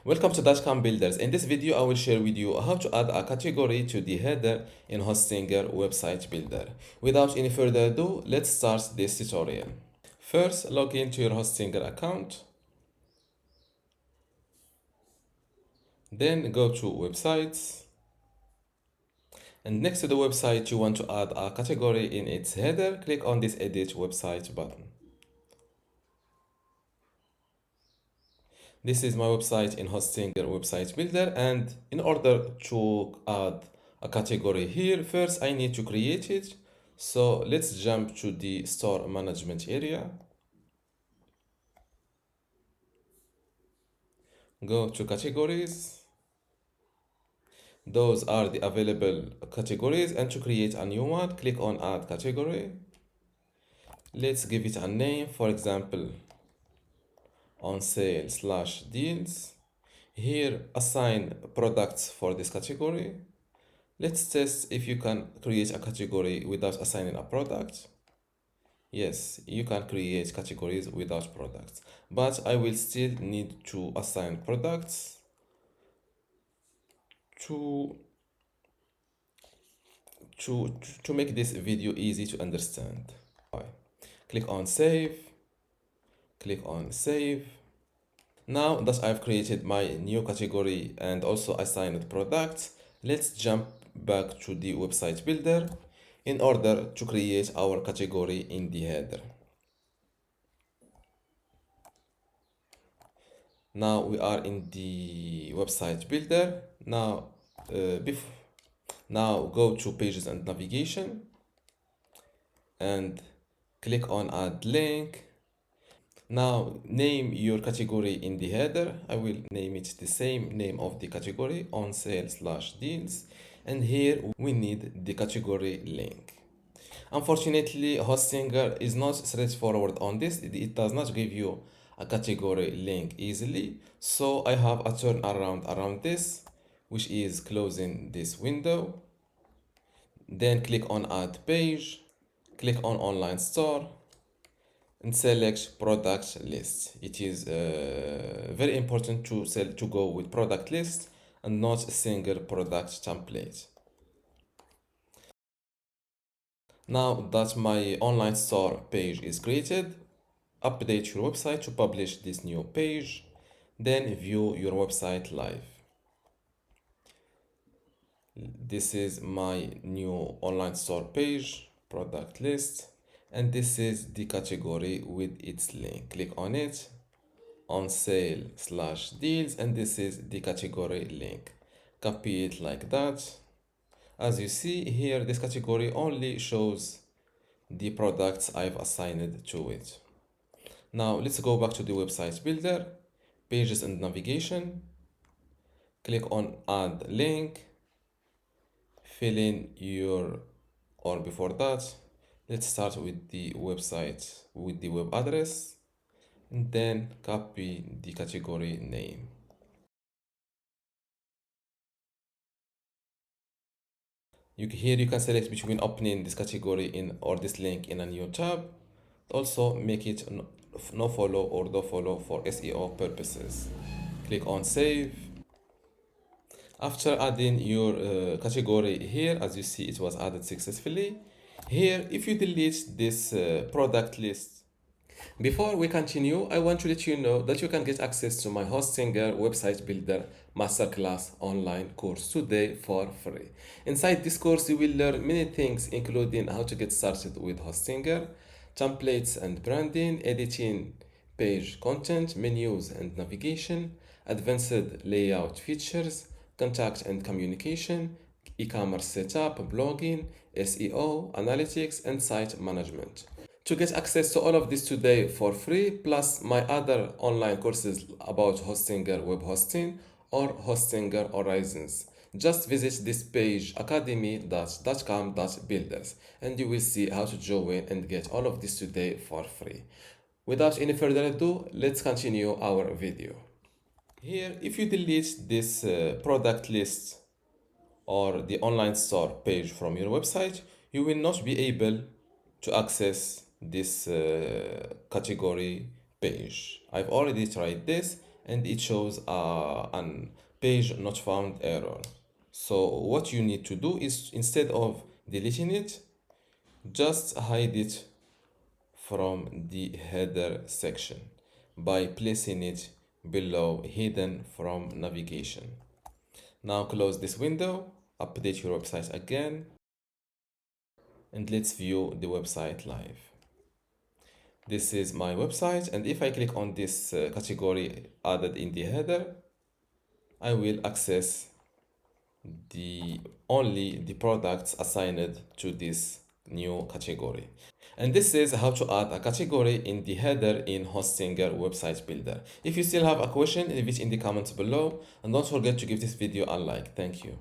Welcome to dotcom builders. In this video, I will share with you how to add a category to the header in Hostinger website builder. Without any further ado, let's start this tutorial. First, log into your Hostinger account. Then go to websites. And next to the website, you want to add a category in its header. Click on this edit website button. This is my website in Hostinger website builder, and in order to add a category here, first I need to create it. So let's jump to the store management area. Go to categories. Those are the available categories, and to create a new one, click on add category. Let's give it a name, for example, on sale/deals. Here, assign products for this category. Let's test if you can create a category without assigning a product. Yes, you can create categories without products, but I will still need to assign products to make this video easy to understand. Click on save. Click on save. Now that I've created my new category and also assigned products, let's jump back to the website builder in order to create our category in the header. Now we are in the website builder. Now go to pages and navigation and click on add link. Now name your category in the header. I will name it the same name of the category, on sale/deals, and here we need the category link. Unfortunately, Hostinger is not straightforward on this. It does not give you a category link easily. So I have a turnaround around this, which is closing this window. Then click on add page, click on online store, and select product list. It is very important to go with product list and not a single product template. Now that my online store page is created, update your website to publish this new page, then view your website live. This is my new online store page, product list, and this is the category with its link. Click on it, on sale/deals, and this is the category link. Copy it like that. As you see here, this category only shows the products I've assigned to it. Now let's go back to the website builder, pages and navigation. Click on add link, fill in your, or before that, let's start with the website with the web address, and then copy the category name. Here you can select between opening this category in or this link in a new tab. Also make it no follow or do follow for SEO purposes. Click on save. After adding your category here, as you see, it was added successfully. Here, if you delete this product list, before we continue, I want to let you know that you can get access to my Hostinger website builder masterclass online course today for free. Inside this course, you will learn many things, including how to get started with Hostinger, templates and branding, editing page content, menus and navigation, advanced layout features, contact and communication, e-commerce setup, blogging, SEO, analytics, and site management. To get access to all of this today for free, plus my other online courses about Hostinger web hosting or Hostinger Horizons, just visit this page academy.dotcom.builders and you will see how to join and get all of this today for free. Without any further ado, let's continue our video. Here, if you delete this product list or the online store page from your website, you will not be able to access this category page. I've already tried this and it shows an page not found error. So what you need to do is, instead of deleting it, just hide it from the header section by placing it below hidden from navigation. Now close this window, update your website again, and let's view the website live. This is my website, and if I click on this category added in the header, I will access only the products assigned to this new category. And this is how to add a category in the header in Hostinger Website Builder. If you still have a question, leave it in the comments below, and don't forget to give this video a like. Thank you.